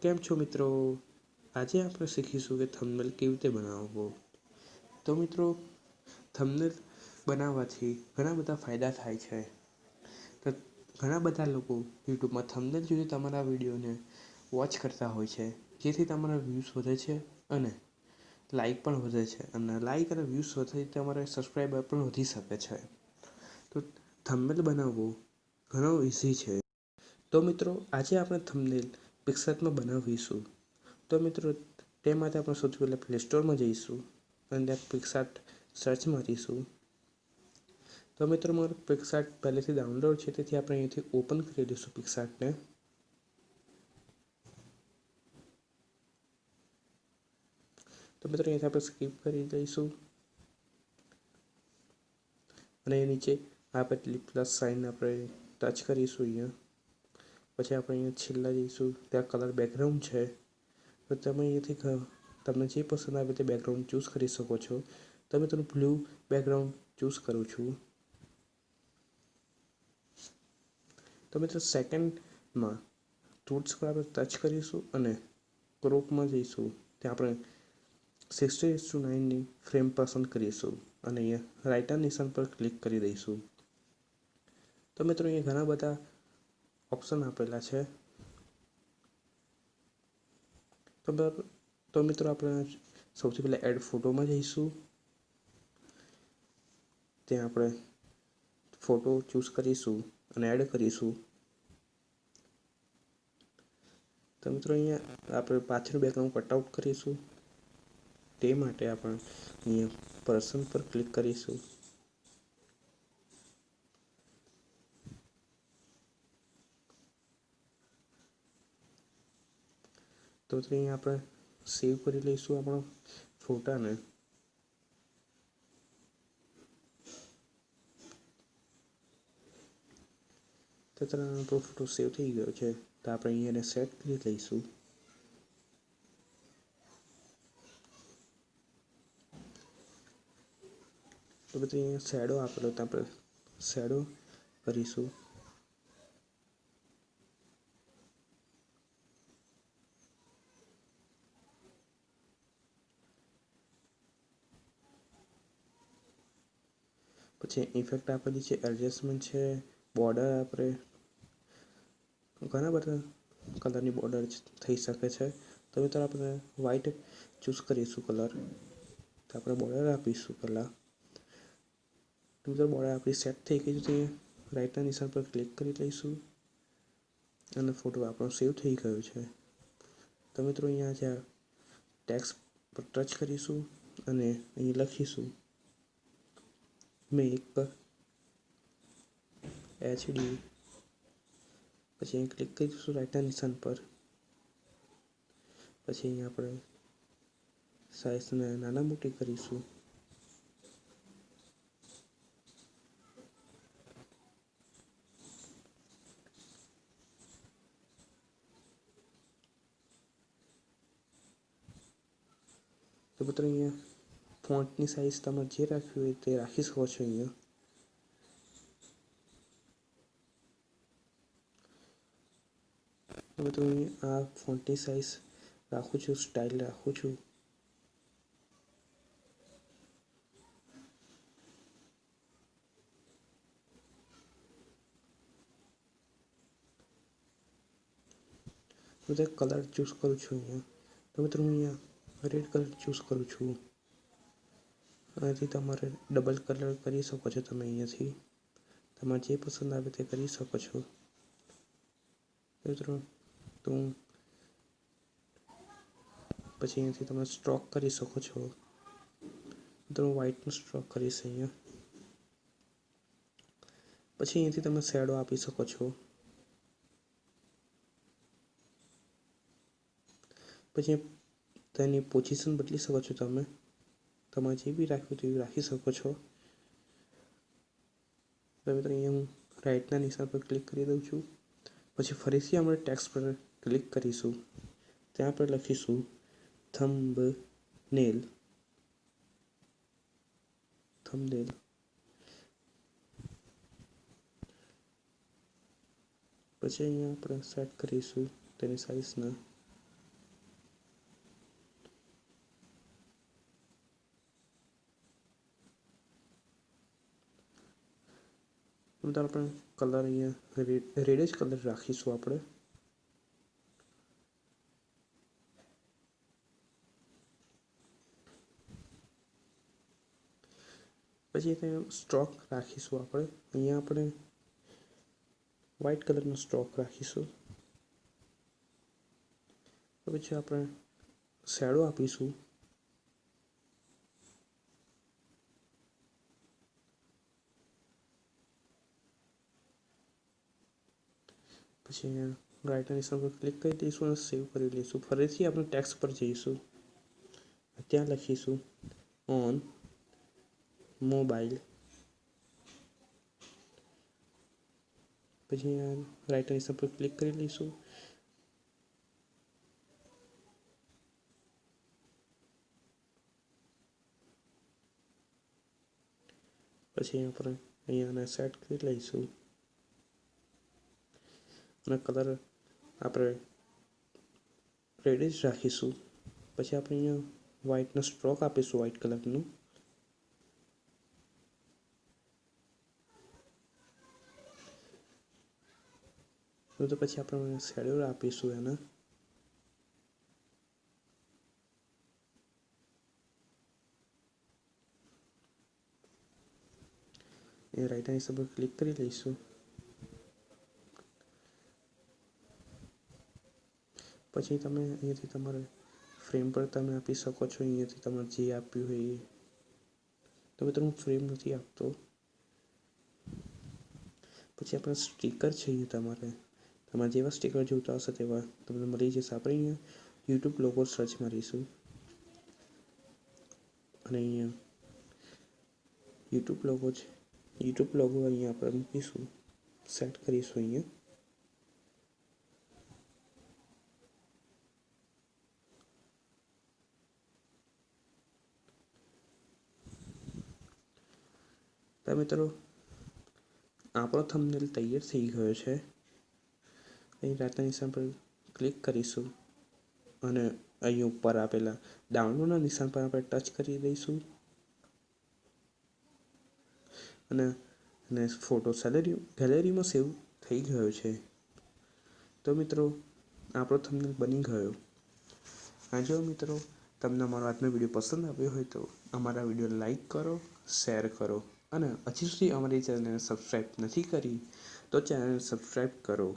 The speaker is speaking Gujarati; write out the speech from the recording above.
કેમ છો મિત્રો? આજે આપણે શીખીશું કે થંબનેલ કેવી રીતે બનાવવો. તો મિત્રો, થંબનેલ બનાવવાથી ઘણા બધા ફાયદા થાય છે. તો ઘણા બધા લોકો યુટ્યુબમાં થંબનેલ જોઈને તમારા વિડીયોને વોચ કરતા હોય છે, જેથી તમારા વ્યૂઝ વધે છે અને લાઈક પણ વધે છે. અને લાઈક અને વ્યૂઝ વધે તમારે સબસ્ક્રાઈબર પણ વધી શકે છે. તો થંબનેલ બનાવવું ઘણો ઇઝી છે. તો મિત્રો, આજે આપણે થંબનેલ પિક્સઆર્ટમાં બનાવીશું. તો મિત્રો, તે માટે આપણે સૌથી પહેલાં પ્લે સ્ટોરમાં જઈશું અને ત્યાં પિક્સઆર્ટ સર્ચ મારીશું. તો મિત્રો, મારું પિક્સઆર્ટ પહેલેથી ડાઉનલોડ છે, તેથી આપણે અહીંથી ઓપન કરી દઈશું પિક્સઆર્ટને. તો મિત્રો, અહીંથી આપણે સ્કીપ કરી દઈશું અને નીચે આ પેલી પ્લસ સાઇન આપણે ટચ કરીશું અહીંયા. પછી આપણે અહીંયા છેલ્લા જઈશું, ત્યાં કલર બેકગ્રાઉન્ડ છે. તો તમે અહીંયાથી તમને જે પસંદ આવે તે બેકગ્રાઉન્ડ ચૂઝ કરી શકો છો. તમે તેનું બ્લુ બેકગ્રાઉન્ડ ચૂઝ કરું છું. તો મિત્રો, સેકન્ડમાં ટૂલ્સ પર આપણે ટચ કરીશું અને ક્રોપમાં જઈશું. ત્યાં આપણે 60:9ની ફ્રેમ પસંદ કરીશું અને અહીંયા રાઇટ નિશાન પર ક્લિક કરી દઈશું. તો મિત્રો, અહીંયા ઘણા બધા ઓપ્શન આપેલા છે. તો મિત્રો, આપણે સૌથી પહેલાં એડ ફોટોમાં જઈશું. ત્યાં આપણે ફોટો ચૂઝ કરીશું અને એડ કરીશું. તો મિત્રો, અહીંયા આપણે પાછળ બેકગ્રાઉન્ડ કટઆઉટ કરીશું. તે માટે આપણે અહીંયા પર્સન પર ક્લિક કરીશું. તો અહીંયા આપણે સેવ કરી લઈશું આપણા ફોટાને. તો આપણો ફોટો સેવ થઈ ગયો છે. તો આપણે અહીંયા સેટ કરી લઈશું. તો પછી અહીંયા શેડો આપેલો, તો આપણે શેડો કરીશું. પછી ઇફેક્ટ આપેલી છે, એડજસ્ટમેન્ટ છે, બોર્ડર આપણે ઘણા બધા કલરની બોર્ડર થઈ શકે છે. તો મિત્રો, આપણે વ્હાઈટ ચૂઝ કરીશું કલર. તો આપણે બોર્ડર આપીશું પહેલાં. તો મિત્રો, બોર્ડર આપણી સેટ થઈ ગઈ છે. રાઇટના નિશાન પર ક્લિક કરી લઈશું અને ફોટો આપણો સેવ થઈ ગયો છે. તો મિત્રો, અહીંયા જ્યાં ટેક્સ્ટ પર ટચ કરીશું અને અહીં લખીશું મેક HD. પછી અહીં ક્લિક કરીશું રાઇટના નિશાન પર. પછી અહીં આપણે સાઇઝને નાના મોટી કરીશું. તો મિત્રો, અહીંયા ફોન્ટની સાઇઝ તમારે જે રાખવી હોય તે રાખી શકો છો. અહીંયા તો મિત્રો, આ ફોન્ટની સાઇઝ રાખું છું, સ્ટાઇલ રાખું છું. બધા કલર ચૂઝ કરું છું અહીંયા. તો મિત્રો, હું અહીંયા રેડ કલર ચૂઝ કરું છું. અહીંયાથી તમારે ડબલ કલર કરી શકો છો. તમે અહીંયાથી તમારે જે પસંદ આવે તે કરી શકો છો. મિત્રો, તો પછી અહીંયાથી તમે સ્ટ્રોક કરી શકો છો. તો હું વ્હાઇટનો સ્ટ્રોક કરીશ અહીંયા. પછી અહીંયાથી તમે શેડો આપી શકો છો. પછી તેની પોઝિશન બદલી શકો છો. તમે તમારે જે બી રાખ્યું તેવી રાખી શકો છો. તો મિત્રો, અહીંયા હું રાઇટના નિશાન પર ક્લિક કરી દઉં છું. પછી ફરીથી આપણે ટેક્સ્ટ પર ક્લિક કરીશું. ત્યાં આપણે લખીશું થંબનેલ. પછી અહીંયા આપણે સેટ કરીશું તેની સાઇઝને. તો આપણે કલર અહીંયા રેડ જ કલર રાખીશું આપણે. પછી ત્યાં સ્ટ્રોક રાખીશું આપણે. અહીંયા આપણે વ્હાઇટ કલરનો સ્ટ્રોક રાખીશું. પછી આપણે શેડો આપીશું. પછી અહીંયા રાઇટ નિશાન પર ક્લિક કરી દઈશું અને સેવ કરી લઈશું. ફરીથી આપણે ટેક્સ્ટ પર જઈશું. ત્યાં લખીશું ઓન મોબાઈલ. પછી અહીંયા રાઇટ નિશાન પર ક્લિક કરી લઈશું. પછી આપણે અહીંયા સેટ કરી લઈશું અને કલર આપણે રેડ જ રાખીશું. પછી આપણે અહીંયા વ્હાઇટનો સ્ટ્રોક આપીશું, વ્હાઇટ કલરનું. તો પછી આપણે શેડો આપીશું એના. એ રાઈટ આઈસ પર ક્લિક કરી લઈશું. પછી તમે અહીંયાથી તમારે ફ્રેમ પર તમે આપી શકો છો. અહીંયાથી તમારે જે આપ્યું હોય એ. તો મિત્રો હું ફ્રેમ નથી આપતો. પછી આપણે સ્ટીકર છે, અહીંયા તમારે જેવા સ્ટીકર જોઈતા હશે તેવા તમને મળી જશે. આપણે અહીંયા યુટ્યુબ લોગો સર્ચ મારીશું અને અહીંયા યુટ્યુબ લોગો અહીંયા આપણે મૂકીશું, સેટ કરીશું. અહીંયા તો મિત્રો આપણો થંબનેલ તૈયાર થઈ ગયો છે. અહીં રાતના નિશાન પર ક્લિક કરીશું અને અહીં ઉપર આપેલા ડાઉનલોડના નિશાન પર આપણે ટચ કરી દઈશું અને ફોટો ગેલેરીમાં સેવ થઈ ગયો છે. તો મિત્રો આપણો થંબનેલ બની ગયો. જો મિત્રો તમને અમારો આજનો વિડીયો પસંદ આવ્યો હોય તો અમારા વિડીયો લાઈક કરો, શેર કરો અને હજી સુધી અમારી ચેનલને સબસ્ક્રાઈબ નથી કરી તો ચેનલ સબસ્ક્રાઈબ કરો.